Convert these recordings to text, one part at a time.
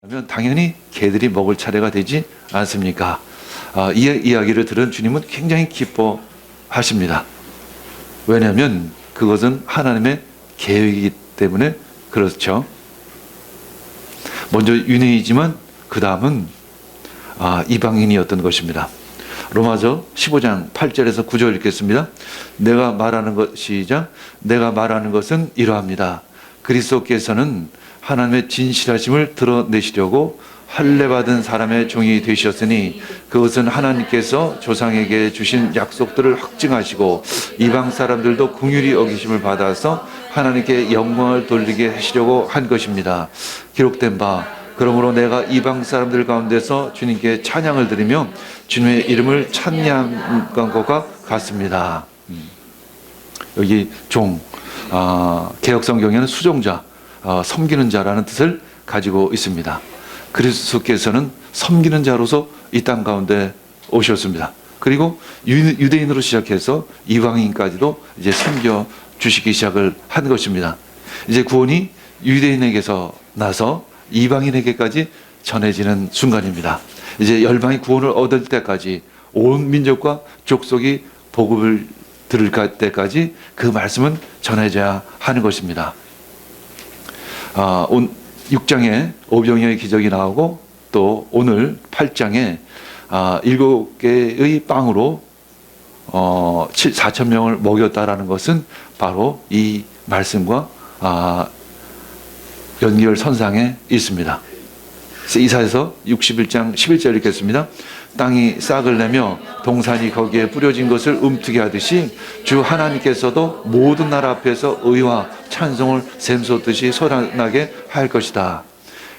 그러면 당연히 개들이 먹을 차례가 되지 않습니까? 이 이야기를 들은 주님은 굉장히 기뻐하십니다. 왜냐하면 그것은 하나님의 계획이기 때문에 그렇죠. 먼저 유대인이지만 그 다음은 이방인이었던 것입니다. 로마서 15장 8절에서 9절 읽겠습니다. 내가 말하는 것은 이러합니다. 그리스도께서는 하나님의 진실하심을 드러내시려고 할례받은 사람의 종이 되셨으니 그것은 하나님께서 조상에게 주신 약속들을 확증하시고 이방 사람들도 긍휼히 여기심을 받아서 하나님께 영광을 돌리게 하시려고 한 것입니다. 기록된 바 그러므로 내가 이방 사람들 가운데서 주님께 찬양을 드리며 주님의 이름을 찬양한 것과 같습니다. 여기 종, 개역성경에는 수종자, 섬기는 자라는 뜻을 가지고 있습니다. 그리스도께서는 섬기는 자로서 이 땅 가운데 오셨습니다. 그리고 유대인으로 시작해서 이방인까지도 이제 섬겨 주시기 시작을 한 것입니다. 이제 구원이 유대인에게서 나서 이방인에게까지 전해지는 순간입니다. 이제 열방이 구원을 얻을 때까지 온 민족과 족속이 복음을 들을 때까지 그 말씀은 전해져야 하는 것입니다. 6장에 오병이어의 기적이 나오고 또 오늘 8장에 7개의 빵으로 4,000명을 먹였다라는 것은 바로 이 말씀과 연결선상에 있습니다. 이사야서 61장 11절 읽겠습니다. 땅이 싹을 내며 동산이 거기에 뿌려진 것을 움트게 하듯이 주 하나님께서도 모든 나라 앞에서 의와 찬송을 샘솟듯이 솟아나게 할 것이다.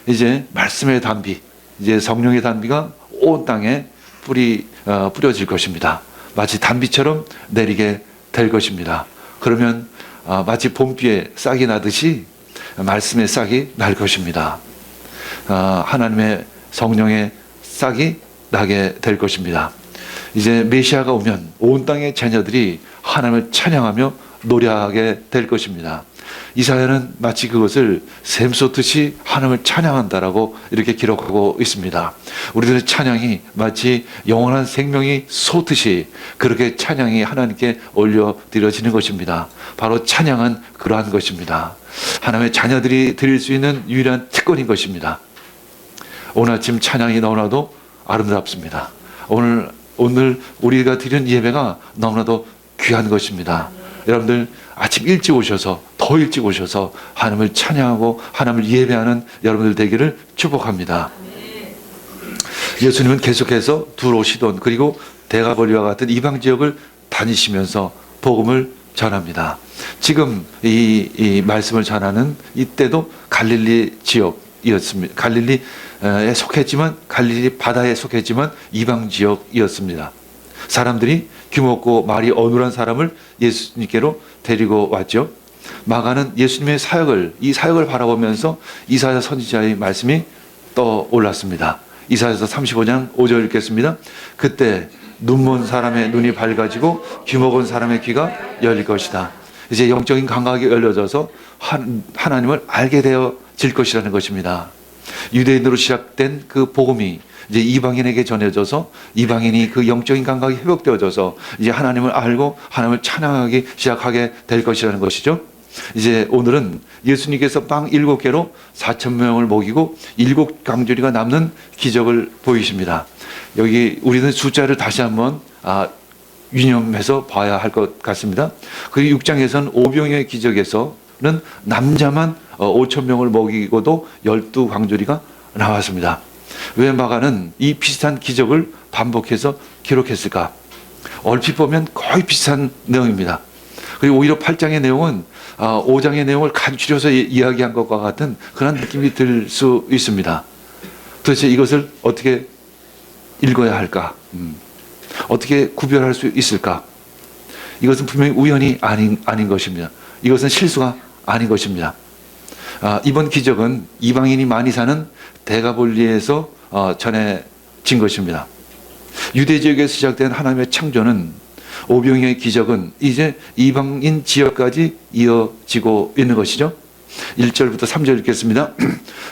이제 말씀의 단비, 이제 성령의 단비가 온 땅에 뿌려질 것입니다. 마치 단비처럼 내리게 될 것입니다. 그러면 마치 봄비에 싹이 나듯이 말씀의 싹이 날 것입니다. 하나님의 성령의 싹이 나게 될 것입니다. 이제 메시아가 오면 온 땅의 자녀들이 하나님을 찬양하며 노래하게 될 것입니다. 이사야는 마치 그것을 샘솟듯이 하나님을 찬양한다라고 이렇게 기록하고 있습니다. 우리들의 찬양이 마치 영원한 생명이 솟듯이 그렇게 찬양이 하나님께 올려드려지는 것입니다. 바로 찬양은 그러한 것입니다. 하나님의 자녀들이 드릴 수 있는 유일한 특권인 것입니다. 오늘 아침 찬양이 너무나도 아름답습니다. 오늘 우리가 드리는 예배가 너무나도 귀한 것입니다. 여러분들 아침 일찍 오셔서 더 일찍 오셔서 하나님을 찬양하고 하나님을 예배하는 여러분들 되기를 축복합니다. 예수님은 계속해서 두로 시돈 그리고 데가볼리와 같은 이방 지역을 다니시면서 복음을 전합니다. 지금 이 말씀을 전하는 이때도 갈릴리 지역이었습니다. 갈릴리에 속했지만 갈릴리 바다에 속했지만 이방 지역이었습니다. 사람들이 귀먹고 말이 어눌한 사람을 예수님께로 데리고 왔죠. 마가는 예수님의 이 사역을 바라보면서 이사야 선지자의 말씀이 떠올랐습니다. 이사야서 35장 5절 읽겠습니다. 그때 눈먼 사람의 눈이 밝아지고 귀먹은 사람의 귀가 열릴 것이다. 이제 영적인 감각이 열려져서 하나님을 알게 되어질 것이라는 것입니다. 유대인으로 시작된 그 복음이 이제 이방인에게 전해져서 이방인이 그 영적인 감각이 회복되어져서 이제 하나님을 알고 하나님을 찬양하기 시작하게 될 것이라는 것이죠. 이제 오늘은 예수님께서 빵 7개로 4,000명을 먹이고 7강조리가 남는 기적을 보이십니다. 여기 우리는 숫자를 다시 한번 유념해서 봐야 할 것 같습니다. 그리고 6장에서는 오병이어의 기적에서는 남자만 5,000명을 먹이고도 12강조리가 나왔습니다. 왜 마가는 이 비슷한 기적을 반복해서 기록했을까? 얼핏 보면 거의 비슷한 내용입니다. 그리고 오히려 8장의 내용은 5장의 내용을 간추려서 이야기한 것과 같은 그런 느낌이 들 수 있습니다. 도대체 이것을 어떻게 읽어야 할까? 어떻게 구별할 수 있을까? 이것은 분명히 우연이 아닌 것입니다. 이것은 실수가 아닌 것입니다. 이번 기적은 이방인이 많이 사는 데가볼리에서 전해진 것입니다. 유대 지역에서 시작된 하나님의 창조는 오병이어의 기적은 이제 이방인 지역까지 이어지고 있는 것이죠. 1절부터 3절 읽겠습니다.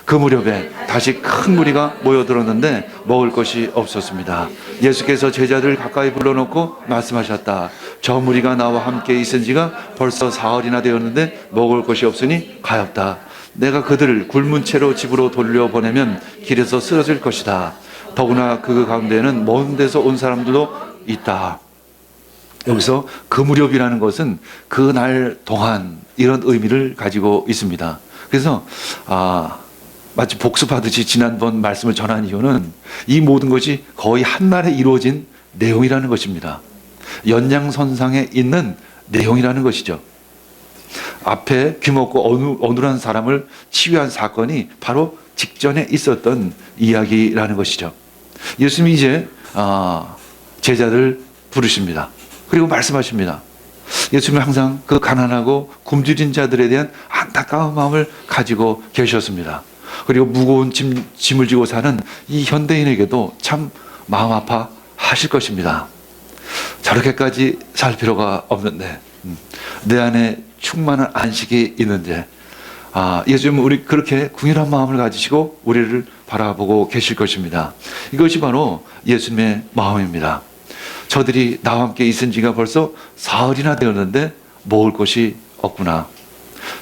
그 무렵에 다시 큰 무리가 모여들었는데 먹을 것이 없었습니다. 예수께서 제자들을 가까이 불러놓고 말씀하셨다. 저 무리가 나와 함께 있은 지가 벌써 사흘이나 되었는데 먹을 것이 없으니 가엾다. 내가 그들을 굶은 채로 집으로 돌려보내면 길에서 쓰러질 것이다. 더구나 그 가운데에는 먼 데서 온 사람들도 있다. 여기서 그 무렵이라는 것은 그날 동안 이런 의미를 가지고 있습니다. 그래서 마치 복습하듯이 지난번 말씀을 전한 이유는 이 모든 것이 거의 한날에 이루어진 내용이라는 것입니다. 연장선상에 있는 내용이라는 것이죠. 앞에 귀먹고 어눌한 사람을 치유한 사건이 바로 직전에 있었던 이야기라는 것이죠. 예수님이 이제 제자를 부르십니다. 그리고 말씀하십니다. 예수님은 항상 그 가난하고 굶주린 자들에 대한 안타까운 마음을 가지고 계셨습니다. 그리고 무거운 짐을 지고 사는 이 현대인에게도 참 마음 아파 하실 것입니다. 저렇게까지 살 필요가 없는데 내 안에 충만한 안식이 있는데 예수님은 우리 그렇게 궁일한 마음을 가지시고 우리를 바라보고 계실 것입니다. 이것이 바로 예수님의 마음입니다. 저들이 나와 함께 있은 지가 벌써 사흘이나 되었는데 먹을 것이 없구나.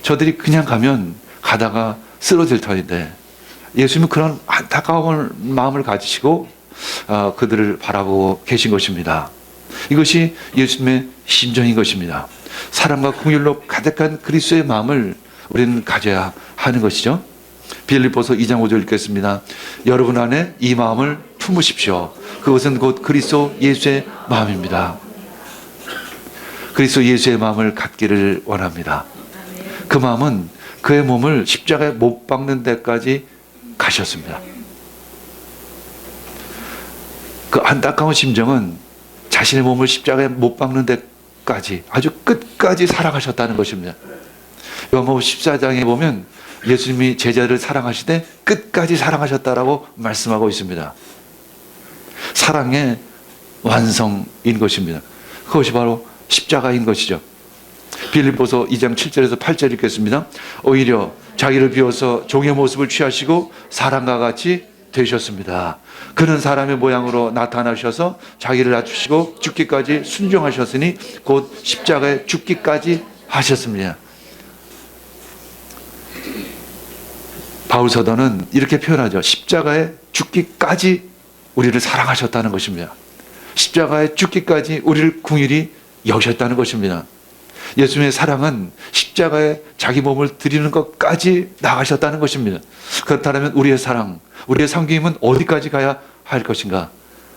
저들이 그냥 가면 가다가 쓰러질 터인데 예수님은 그런 안타까운 마음을 가지시고 그들을 바라보고 계신 것입니다. 이것이 예수님의 심정인 것입니다. 사랑과 긍휼로 가득한 그리스도의 마음을 우리는 가져야 하는 것이죠. 빌립보서 2장 5절 읽겠습니다. 여러분 안에 이 마음을 품으십시오. 그것은 곧 그리스도 예수의 마음입니다. 그리스도 예수의 마음을 갖기를 원합니다. 그 마음은 그의 몸을 십자가에 못 박는 데까지 가셨습니다. 그 안타까운 심정은 자신의 몸을 십자가에 못 박는 데까지 아주 끝까지 사랑하셨다는 것입니다. 요한복음 14장에 보면 예수님이 제자를 사랑하시되 끝까지 사랑하셨다라고 말씀하고 있습니다. 사랑의 완성인 것입니다. 그것이 바로 십자가인 것이죠. 빌립보서 2장 7절에서 8절 읽겠습니다. 오히려 자기를 비워서 종의 모습을 취하시고 사람과 같이 되셨습니다. 그는 사람의 모양으로 나타나셔서 자기를 낮추시고 죽기까지 순종하셨으니 곧 십자가에 죽기까지 하셨습니다. 바울 사도는 이렇게 표현하죠. 십자가에 죽기까지 우리를 사랑하셨다는 것입니다. 십자가에 죽기까지 우리를 긍휼히 여기셨다는 것입니다. 예수님의 사랑은 십자가에 자기 몸을 드리는 것까지 나가셨다는 것입니다. 그렇다면 우리의 사랑, 우리의 섬김은 어디까지 가야 할 것인가?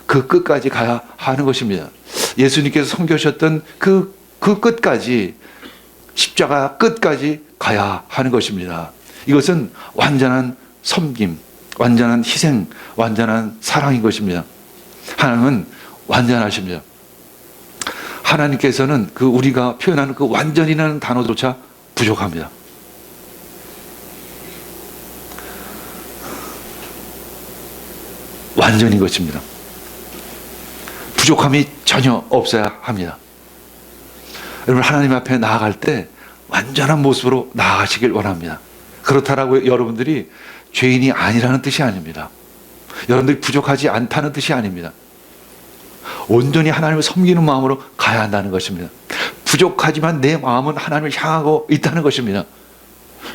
그 끝까지 가야 하는 것입니다. 예수님께서 섬기셨던 그 끝까지, 십자가 끝까지 가야 하는 것입니다. 이것은 완전한 섬김, 완전한 희생, 완전한 사랑인 것입니다. 하나님은 완전하십니다. 하나님께서는 그 우리가 표현하는 그 완전이라는 단어조차 부족합니다. 완전인 것입니다. 부족함이 전혀 없어야 합니다. 여러분, 하나님 앞에 나아갈 때 완전한 모습으로 나아가시길 원합니다. 그렇다라고 여러분들이 죄인이 아니라는 뜻이 아닙니다. 여러분들이 부족하지 않다는 뜻이 아닙니다. 온전히 하나님을 섬기는 마음으로 가야 한다는 것입니다. 부족하지만 내 마음은 하나님을 향하고 있다는 것입니다.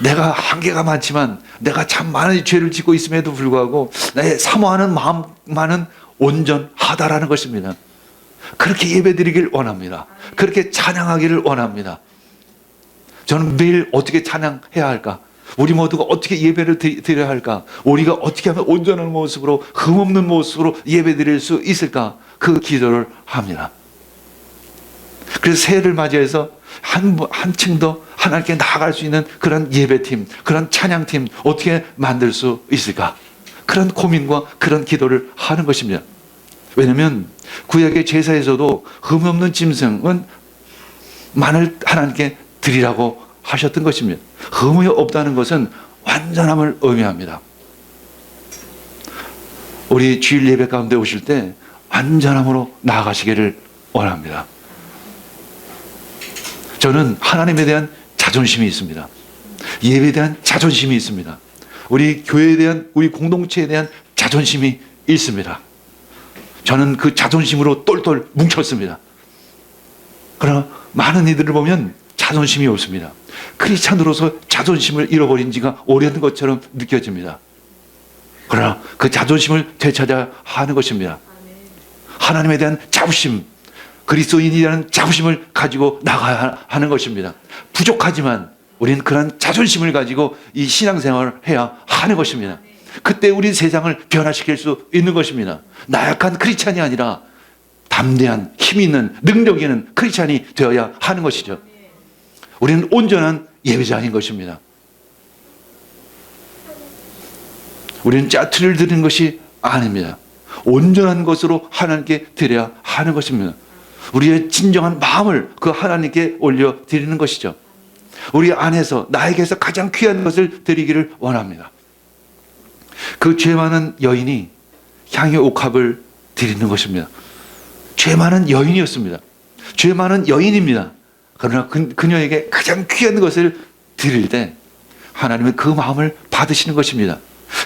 내가 한계가 많지만, 내가 참 많은 죄를 짓고 있음에도 불구하고 내 사모하는 마음만은 온전하다라는 것입니다. 그렇게 예배드리길 원합니다. 그렇게 찬양하기를 원합니다. 저는 매일 어떻게 찬양해야 할까? 우리 모두가 어떻게 예배를 드려야 할까? 우리가 어떻게 하면 온전한 모습으로, 흠없는 모습으로 예배 드릴 수 있을까? 그 기도를 합니다. 그래서 새해를 맞이해서 한층 더 하나님께 나아갈 수 있는 그런 예배팀, 그런 찬양팀 어떻게 만들 수 있을까? 그런 고민과 그런 기도를 하는 것입니다. 왜냐하면 구약의 제사에서도 흠없는 짐승은 만을 하나님께 드리라고 하셨던 것입니다. 흠이 없다는 것은 완전함을 의미합니다. 우리 주일 예배 가운데 오실 때 완전함으로 나아가시기를 원합니다. 저는 하나님에 대한 자존심이 있습니다. 예배에 대한 자존심이 있습니다. 우리 교회에 대한, 우리 공동체에 대한 자존심이 있습니다. 저는 그 자존심으로 똘똘 뭉쳤습니다. 그러나 많은 이들을 보면 자존심이 없습니다. 크리스찬으로서 자존심을 잃어버린 지가 오래된 것처럼 느껴집니다. 그러나 그 자존심을 되찾아야 하는 것입니다. 하나님에 대한 자부심, 그리스도인이라는 자부심을 가지고 나가야 하는 것입니다. 부족하지만 우리는 그런 자존심을 가지고 이 신앙생활을 해야 하는 것입니다. 그때 우리 세상을 변화시킬 수 있는 것입니다. 나약한 크리스찬이 아니라 담대한, 힘 있는, 능력 있는 크리스찬이 되어야 하는 것이죠. 우리는 온전한 예배자인 것입니다. 우리는 짜투리를 드리는 것이 아닙니다. 온전한 것으로 하나님께 드려야 하는 것입니다. 우리의 진정한 마음을 그 하나님께 올려드리는 것이죠. 우리 안에서, 나에게서 가장 귀한 것을 드리기를 원합니다. 그 죄 많은 여인이 향유 옥합을 드리는 것입니다. 죄 많은 여인이었습니다. 죄 많은 여인입니다. 그러나 그녀에게 가장 귀한 것을 드릴 때 하나님은 그 마음을 받으시는 것입니다.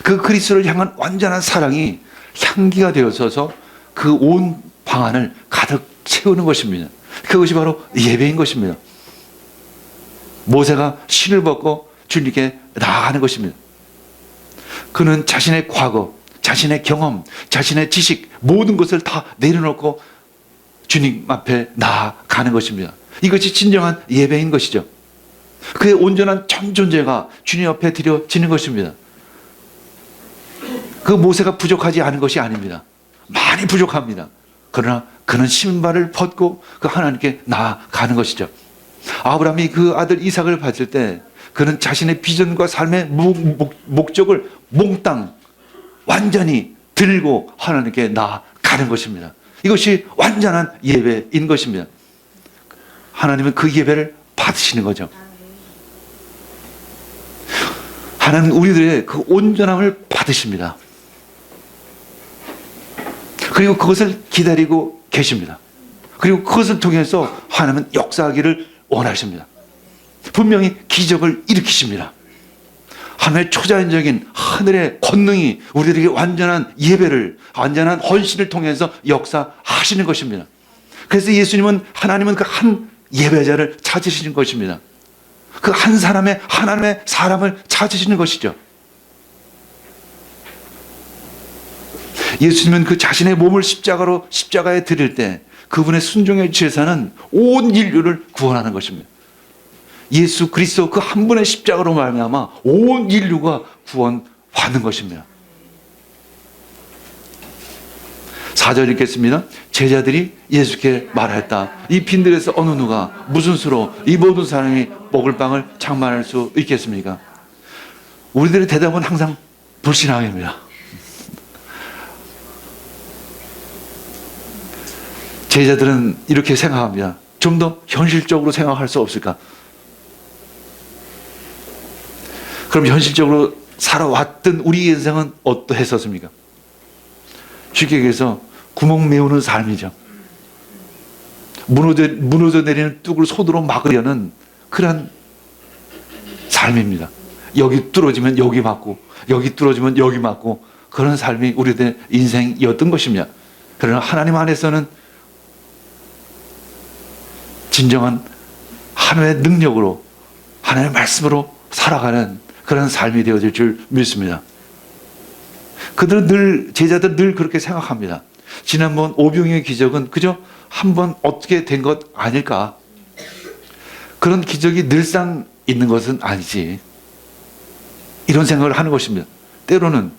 그 그리스도를 향한 완전한 사랑이 향기가 되어서 그 온 방안을 가득 채우는 것입니다. 그것이 바로 예배인 것입니다. 모세가 신을 벗고 주님께 나아가는 것입니다. 그는 자신의 과거, 자신의 경험, 자신의 지식, 모든 것을 다 내려놓고 주님 앞에 나아가는 것입니다. 이것이 진정한 예배인 것이죠. 그의 온전한 전 존재가 주님 앞에 드려지는 것입니다. 그 모세가 부족하지 않은 것이 아닙니다. 많이 부족합니다. 그러나 그는 신발을 벗고 그 하나님께 나아가는 것이죠. 아브라함이 그 아들 이삭을 봤을 때 그는 자신의 비전과 삶의 목적을 몽땅 완전히 들고 하나님께 나아가는 것입니다. 이것이 완전한 예배인 것입니다. 하나님은 그 예배를 받으시는 거죠. 하나님은 우리들의 그 온전함을 받으십니다. 그리고 그것을 기다리고 계십니다. 그리고 그것을 통해서 하나님은 역사하기를 원하십니다. 분명히 기적을 일으키십니다. 하나님의 초자연적인 하늘의 권능이 우리들에게 완전한 예배를, 완전한 헌신을 통해서 역사하시는 것입니다. 그래서 예수님은, 하나님은 그 한 예배자를 찾으시는 것입니다. 그 한 사람의, 하나님의 사람을 찾으시는 것이죠. 예수님은 그 자신의 몸을 십자가에 드릴 때 그분의 순종의 제사는 온 인류를 구원하는 것입니다. 예수 그리스도 그 한 분의 십자가로 말미암아 온 인류가 구원받는 것입니다. 4절 읽겠습니다. 제자들이 예수께 말했다. 이 빈들에서 어느 누가 무슨 수로 이 모든 사람이 먹을 빵을 장만할 수 있겠습니까? 우리들의 대답은 항상 불신앙입니다. 제자들은 이렇게 생각합니다. 좀 더 현실적으로 생각할 수 없을까? 그럼 현실적으로 살아왔던 우리 인생은 어떠했었습니까? 쉽게 얘기해서 구멍 메우는 삶이죠. 무너져 내리는 뚝을 손으로 막으려는 그런 삶입니다. 여기 뚫어지면 여기 맞고, 여기 뚫어지면 여기 맞고, 그런 삶이 우리들의 인생이었던 것입니다. 그러나 하나님 안에서는 진정한 하나님의 능력으로, 하나님의 말씀으로 살아가는 그런 삶이 되어질 줄 믿습니다. 제자들 늘 그렇게 생각합니다. 지난번 오병이의 기적은 그저 한번 어떻게 된 것 아닐까? 그런 기적이 늘상 있는 것은 아니지. 이런 생각을 하는 것입니다. 때로는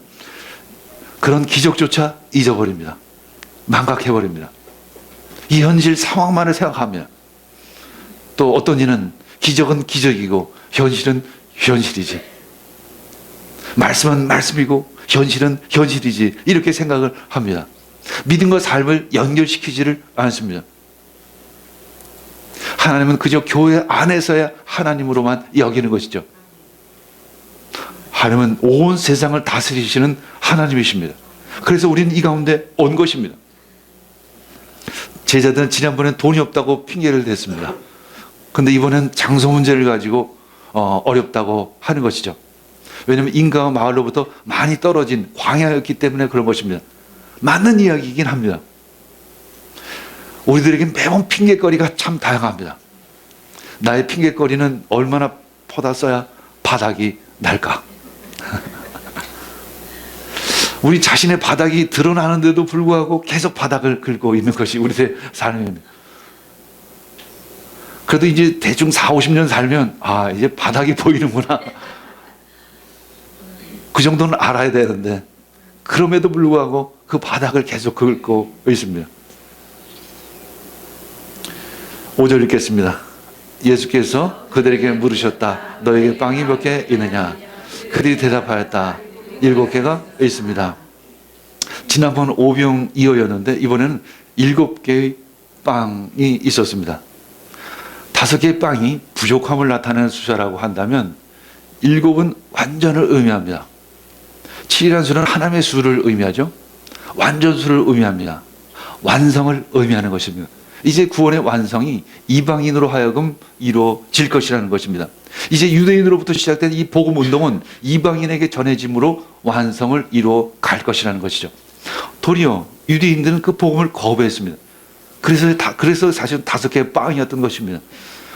그런 기적조차 잊어버립니다. 망각해버립니다. 이 현실 상황만을 생각합니다. 또 어떤 이는 기적은 기적이고 현실은 현실이지. 말씀은 말씀이고 현실은 현실이지. 이렇게 생각을 합니다. 믿음과 삶을 연결시키지를 않습니다. 하나님은 그저 교회 안에서야 하나님으로만 여기는 것이죠. 하나님은 온 세상을 다스리시는 하나님이십니다. 그래서 우리는 이 가운데 온 것입니다. 제자들은 지난번엔 돈이 없다고 핑계를 댔습니다. 근데 이번엔 장소 문제를 가지고 어렵다고 하는 것이죠. 왜냐하면 인가와 마을로부터 많이 떨어진 광야였기 때문에 그런 것입니다. 맞는 이야기이긴 합니다. 우리들에게 매번 핑계거리가 참 다양합니다. 나의 핑계거리는 얼마나 퍼다 써야 바닥이 날까? 우리 자신의 바닥이 드러나는데도 불구하고 계속 바닥을 긁고 있는 것이 우리의 삶입니다. 그래도 이제 대충 40, 50년 살면 이제 바닥이 보이는구나. 그 정도는 알아야 되는데 그럼에도 불구하고 그 바닥을 계속 긁고 있습니다. 5절 읽겠습니다. 예수께서 그들에게 물으셨다. 너에게 빵이 몇 개 있느냐? 그들이 대답하였다. 7개가 있습니다. 지난번 오병이어였는데 이번에는 7개의 빵이 있었습니다. 5개의 빵이 부족함을 나타내는 숫자라고 한다면 7은 완전을 의미합니다. 7이라는 수는 하나님의 수를 의미하죠. 완전수를 의미합니다. 완성을 의미하는 것입니다. 이제 구원의 완성이 이방인으로 하여금 이루어질 것이라는 것입니다. 이제 유대인으로부터 시작된 이 복음 운동은 이방인에게 전해짐으로 완성을 이루어 갈 것이라는 것이죠. 도리어 유대인들은 그 복음을 거부했습니다. 그래서 사실 5개의 빵이었던 것입니다.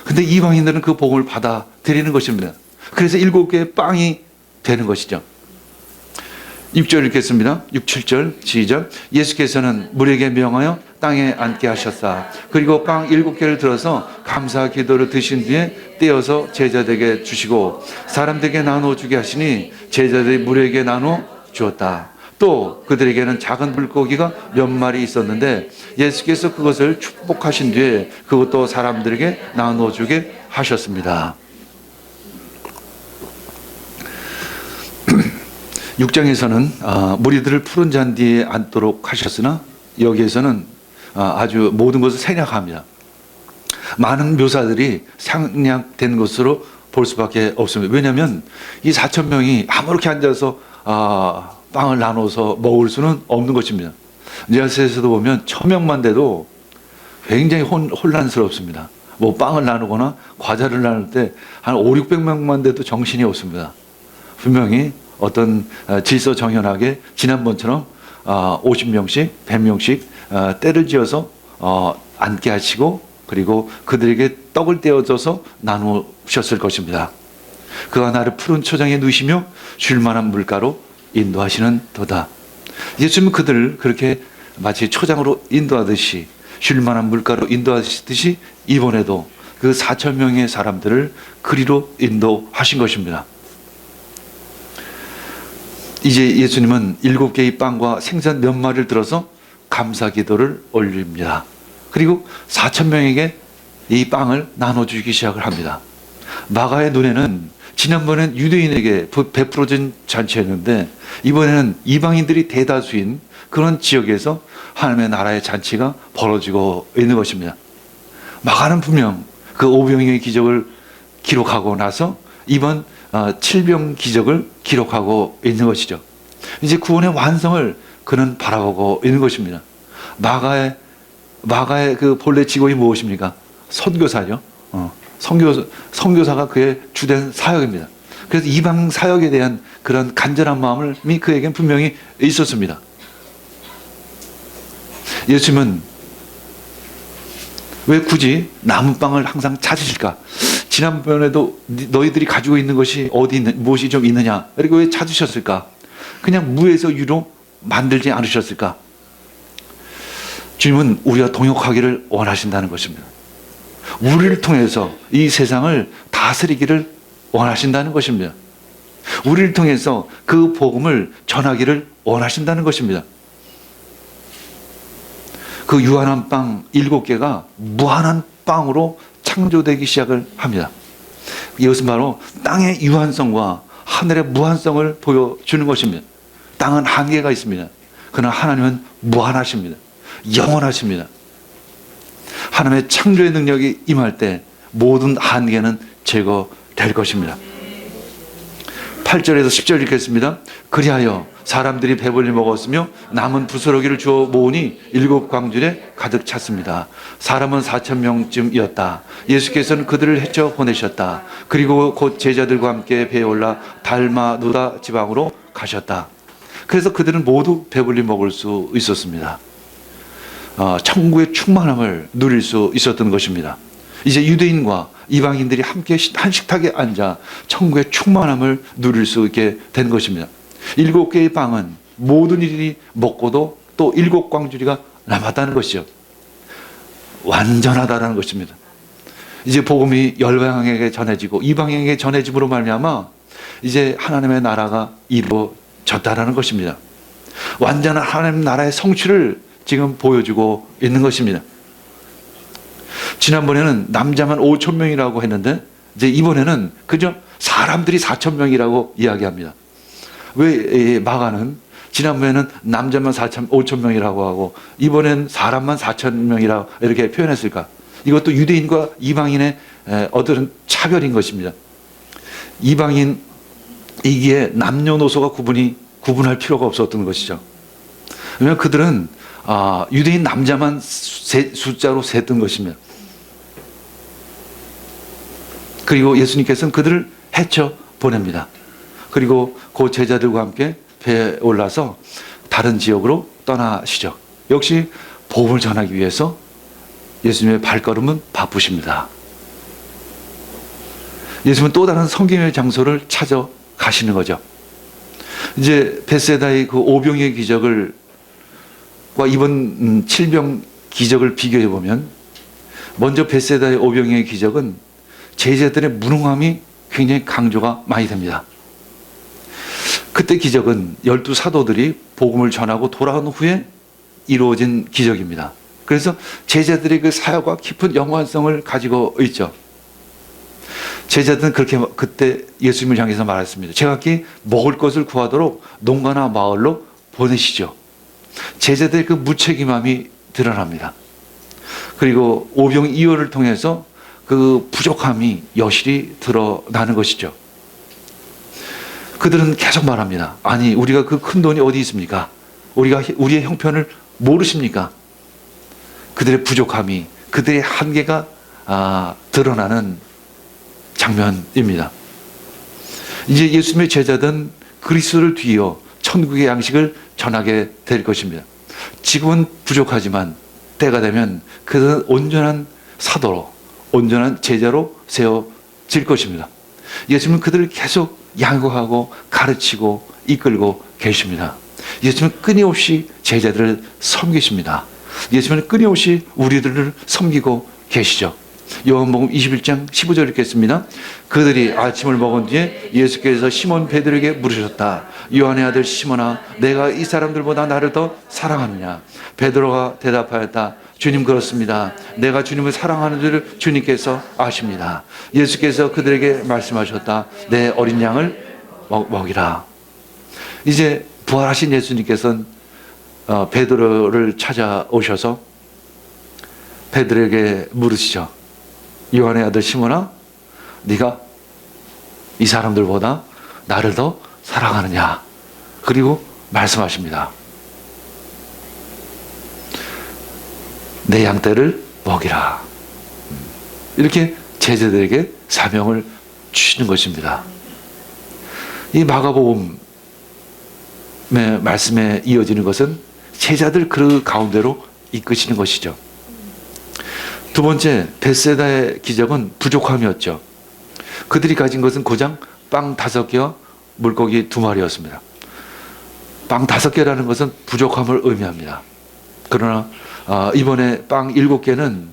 근데 이방인들은 그 복음을 받아들이는 것입니다. 그래서 7개의 빵이 되는 것이죠. 6절 읽겠습니다. 6, 7절 시작. 예수께서는 물에게 명하여 땅에 앉게 하셨사. 그리고 빵 7개를 들어서 감사 기도를 드신 뒤에 떼어서 제자들에게 주시고 사람들에게 나누어 주게 하시니 제자들이 물에게 나누어 주었다. 또 그들에게는 작은 물고기가 몇 마리 있었는데 예수께서 그것을 축복하신 뒤에 그것도 사람들에게 나누어 주게 하셨습니다. 6장에서는 무리들을 푸른 잔디에 앉도록 하셨으나 여기에서는 아주 모든 것을 생략합니다. 많은 묘사들이 생략된 것으로 볼 수밖에 없습니다. 왜냐하면 이 4,000명이 아무렇게 앉아서 빵을 나눠서 먹을 수는 없는 것입니다. 리아스에서도 보면 1,000명만 돼도 굉장히 혼란스럽습니다. 뭐 빵을 나누거나 과자를 나눌 때 한 5, 600명만 돼도 정신이 없습니다. 분명히 어떤 질서 정연하게 지난번처럼 50명씩 100명씩 때를 지어서 앉게 하시고 그리고 그들에게 떡을 떼어줘서 나누셨을 것입니다. 그가 나를 푸른 초장에 누시며 쉴만한 물가로 인도하시는 도다. 예수님은 그들을 그렇게 마치 초장으로 인도하듯이 쉴만한 물가로 인도하시듯이 이번에도 그 4,000명의 사람들을 그리로 인도하신 것입니다. 이제 예수님은 7개의 빵과 생선 몇 마리를 들어서 감사 기도를 올립니다. 그리고 4,000명에게 이 빵을 나눠주기 시작을 합니다. 마가의 눈에는 지난번엔 유대인에게 베풀어진 잔치였는데 이번에는 이방인들이 대다수인 그런 지역에서 하나님의 나라의 잔치가 벌어지고 있는 것입니다. 마가는 분명 그 오병이의 기적을 기록하고 나서 이번 7병 기적을 기록하고 있는 것이죠. 이제 구원의 완성을 그는 바라보고 있는 것입니다. 마가의 그 본래 직업이 무엇입니까? 선교사죠. 선교사가 그의 주된 사역입니다. 그래서 이방 사역에 대한 그런 간절한 마음이 그에겐 분명히 있었습니다. 예수님은 왜 굳이 남은 빵을 항상 찾으실까? 지난번에도 너희들이 가지고 있는 것이 무엇이 좀 있느냐? 그리고 왜 찾으셨을까? 그냥 무에서 유로 만들지 않으셨을까? 주님은 우리가 동역하기를 원하신다는 것입니다. 우리를 통해서 이 세상을 다스리기를 원하신다는 것입니다. 우리를 통해서 그 복음을 전하기를 원하신다는 것입니다. 그 유한한 빵 7개가 무한한 빵으로 창조되기 시작을 합니다. 이것은 바로 땅의 유한성과 하늘의 무한성을 보여주는 것입니다. 땅은 한계가 있습니다. 그러나 하나님은 무한하십니다. 영원하십니다. 하나님의 창조의 능력이 임할 때 모든 한계는 제거될 것입니다. 8절에서 10절 읽겠습니다. 그리하여 사람들이 배불리 먹었으며 남은 부스러기를 주어 모으니 7광줄에 가득 찼습니다. 사람은 4,000명쯤이었다. 예수께서는 그들을 헤쳐 보내셨다. 그리고 곧 제자들과 함께 배에 올라 달마누다 지방으로 가셨다. 그래서 그들은 모두 배불리 먹을 수 있었습니다. 천국의 충만함을 누릴 수 있었던 것입니다. 이제 유대인과 이방인들이 함께 한 식탁에 앉아 천국의 충만함을 누릴 수 있게 된 것입니다. 7개의 빵은 모든 일이 먹고도 또 7광주리가 남았다는 것이죠. 완전하다는 것입니다. 이제 복음이 열방에게 전해지고 이방에게 전해짐으로 말미암아 이제 하나님의 나라가 이루어졌다는 것입니다. 완전한 하나님 나라의 성취를 지금 보여주고 있는 것입니다. 지난번에는 남자만 5,000명이라고 했는데 이제 이번에는 그저 사람들이 4,000명이라고 이야기합니다. 왜 마가는 지난번에는 남자만 5,000명이라고 하고 이번엔 사람만 4,000명이라고 이렇게 표현했을까? 이것도 유대인과 이방인의 어떤 차별인 것입니다. 이방인이기에 남녀노소가 구분할 필요가 없었던 것이죠. 왜냐하면 그들은 유대인 남자만 숫자로 셌던 것입니다. 그리고 예수님께서는 그들을 헤쳐 보냅니다. 그리고 그 제자들과 함께 배에 올라서 다른 지역으로 떠나시죠. 역시 복음을 전하기 위해서 예수님의 발걸음은 바쁘십니다. 예수님은 또 다른 성경의 장소를 찾아 가시는 거죠. 이제 벳세다의 그 오병의 기적과 이번 7병 기적을 비교해 보면 먼저 벳세다의 오병의 기적은 제자들의 무능함이 굉장히 강조가 많이 됩니다. 그때 기적은 12사도들이 복음을 전하고 돌아온 후에 이루어진 기적입니다. 그래서 제자들의 그 사역과 깊은 연관성을 가지고 있죠. 제자들은 그때 예수님을 향해서 말했습니다. 제각기 먹을 것을 구하도록 농가나 마을로 보내시죠. 제자들의 그 무책임함이 드러납니다. 그리고 오병이어를 통해서 그 부족함이 여실히 드러나는 것이죠. 그들은 계속 말합니다. 아니, 우리가 그 큰 돈이 어디 있습니까? 우리의 형편을 모르십니까? 그들의 부족함이, 그들의 한계가 드러나는 장면입니다. 이제 예수님의 제자들은 그리스도를 뒤이어 천국의 양식을 전하게 될 것입니다. 지금은 부족하지만 때가 되면 그들은 온전한 사도로, 온전한 제자로 세워질 것입니다. 예수님은 그들을 계속 양육하고 가르치고 이끌고 계십니다. 예수님은 끊임없이 제자들을 섬기십니다. 예수님은 끊임없이 우리들을 섬기고 계시죠. 요한복음 21장 15절 읽겠습니다. 그들이 아침을 먹은 뒤에 예수께서 시몬 베드로에게 물으셨다. 요한의 아들 시몬아, 내가 이 사람들보다 나를 더 사랑하느냐? 베드로가 대답하였다. 주님, 그렇습니다. 내가 주님을 사랑하는 줄을 주님께서 아십니다. 예수께서 그들에게 말씀하셨다. 내 어린 양을 먹이라. 이제 부활하신 예수님께서는 베드로를 찾아오셔서 베드로에게 물으시죠. 요한의 아들 시몬아, 네가 이 사람들보다 나를 더 사랑하느냐? 그리고 말씀하십니다. 내 양떼를 먹이라. 이렇게 제자들에게 사명을 주시는 것입니다. 이 마가복음의 말씀에 이어지는 것은 제자들 그 가운데로 이끄시는 것이죠. 두 번째, 벳세다의 기적은 부족함이었죠. 그들이 가진 것은 고작 빵 5개와 물고기 2마리였습니다. 빵 5개라는 것은 부족함을 의미합니다. 그러나 이번에 빵 7개는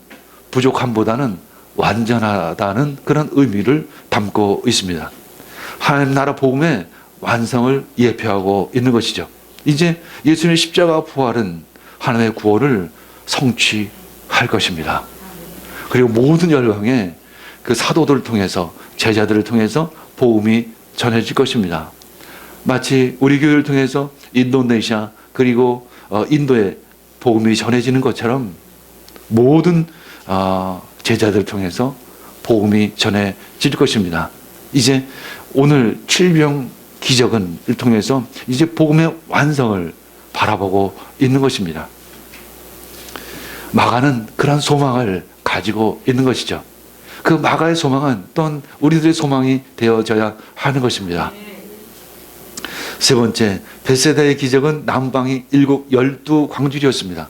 부족함보다는 완전하다는 그런 의미를 담고 있습니다. 하나님 나라 복음의 완성을 예표하고 있는 것이죠. 이제 예수님의 십자가 부활은 하나님의 구원을 성취할 것입니다. 그리고 모든 열방에 그 사도들을 통해서, 제자들을 통해서 복음이 전해질 것입니다. 마치 우리 교회를 통해서 인도네시아 그리고 인도에 복음이 전해지는 것처럼 모든 제자들을 통해서 복음이 전해질 것입니다. 이제 오늘 7병 기적을 통해서 이제 복음의 완성을 바라보고 있는 것입니다. 마가는 그런 소망을 가지고 있는 것이죠. 그 마가의 소망은 또한 우리들의 소망이 되어져야 하는 것입니다. 세 번째, 벳세다의 기적은 남방이 12광주리였습니다.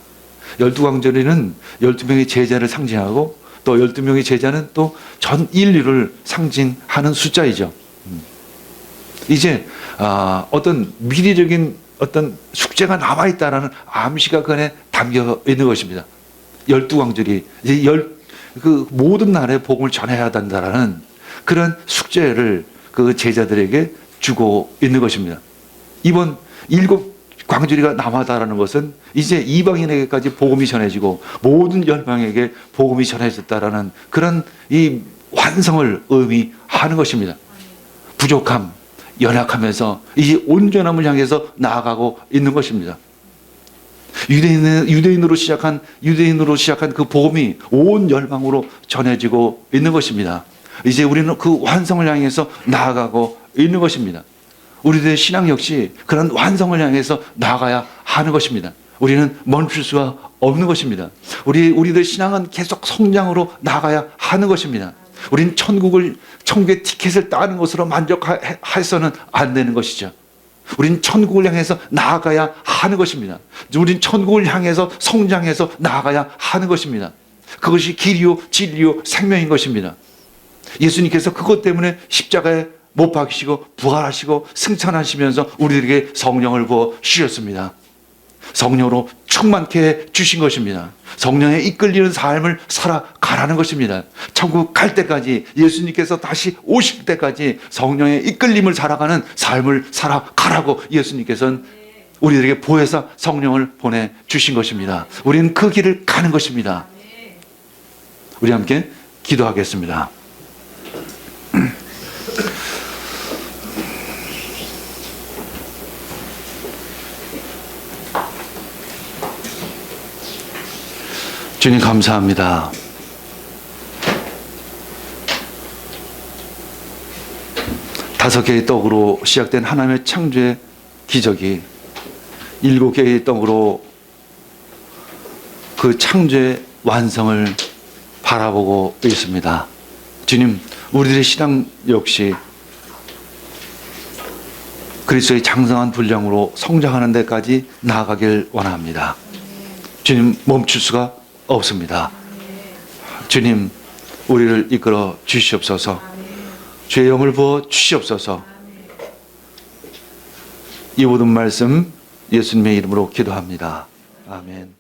12광주리는 12명의 제자를 상징하고 또 12명의 제자는 또 전 인류를 상징하는 숫자이죠. 이제 어떤 미래적인 어떤 숙제가 남아있다라는 암시가 그 안에 담겨 있는 것입니다. 12광주리, 그 모든 나라에 복음을 전해야 된다라는 그런 숙제를 그 제자들에게 주고 있는 것입니다. 이번 7광주리가 남아다라는 것은 이제 이방인에게까지 복음이 전해지고 모든 열방에게 복음이 전해졌다라는 그런 이 완성을 의미하는 것입니다. 부족함, 연약하면서 이제 온전함을 향해서 나아가고 있는 것입니다. 유대인으로 시작한 그 복음이 온 열방으로 전해지고 있는 것입니다. 이제 우리는 그 완성을 향해서 나아가고 있는 것입니다. 우리들의 신앙 역시 그런 완성을 향해서 나아가야 하는 것입니다. 우리는 멈출 수가 없는 것입니다. 우리들 신앙은 계속 성장으로 나아가야 하는 것입니다. 우리는 천국의 티켓을 따는 것으로 만족해서는 안 되는 것이죠. 우리는 천국을 향해서 나아가야 하는 것입니다. 우리는 천국을 향해서 성장해서 나아가야 하는 것입니다. 그것이 길이요 진리요 생명인 것입니다. 예수님께서 그것 때문에 십자가에 못 박히시고 부활하시고 승천하시면서 우리에게 성령을 부어 주셨습니다. 성령으로 충만케 해 주신 것입니다. 성령에 이끌리는 삶을 살아가라는 것입니다. 천국 갈 때까지, 예수님께서 다시 오실 때까지 성령의 이끌림을 살아가는 삶을 살아가라고 예수님께서는 우리들에게 보혜사 성령을 보내주신 것입니다. 우리는 그 길을 가는 것입니다. 우리 함께 기도하겠습니다. 주님 감사합니다. 다섯 개의 떡으로 시작된 하나님의 창조의 기적이 7개의 떡으로 그 창조의 완성을 바라보고 있습니다. 주님, 우리들의 신앙 역시 그리스도의 장성한 분량으로 성장하는 데까지 나아가길 원합니다. 주님, 멈출 수가 없습니다. 주님, 우리를 이끌어 주시옵소서. 주의 영을 부어 주시옵소서. 이 모든 말씀 예수님의 이름으로 기도합니다. 아멘.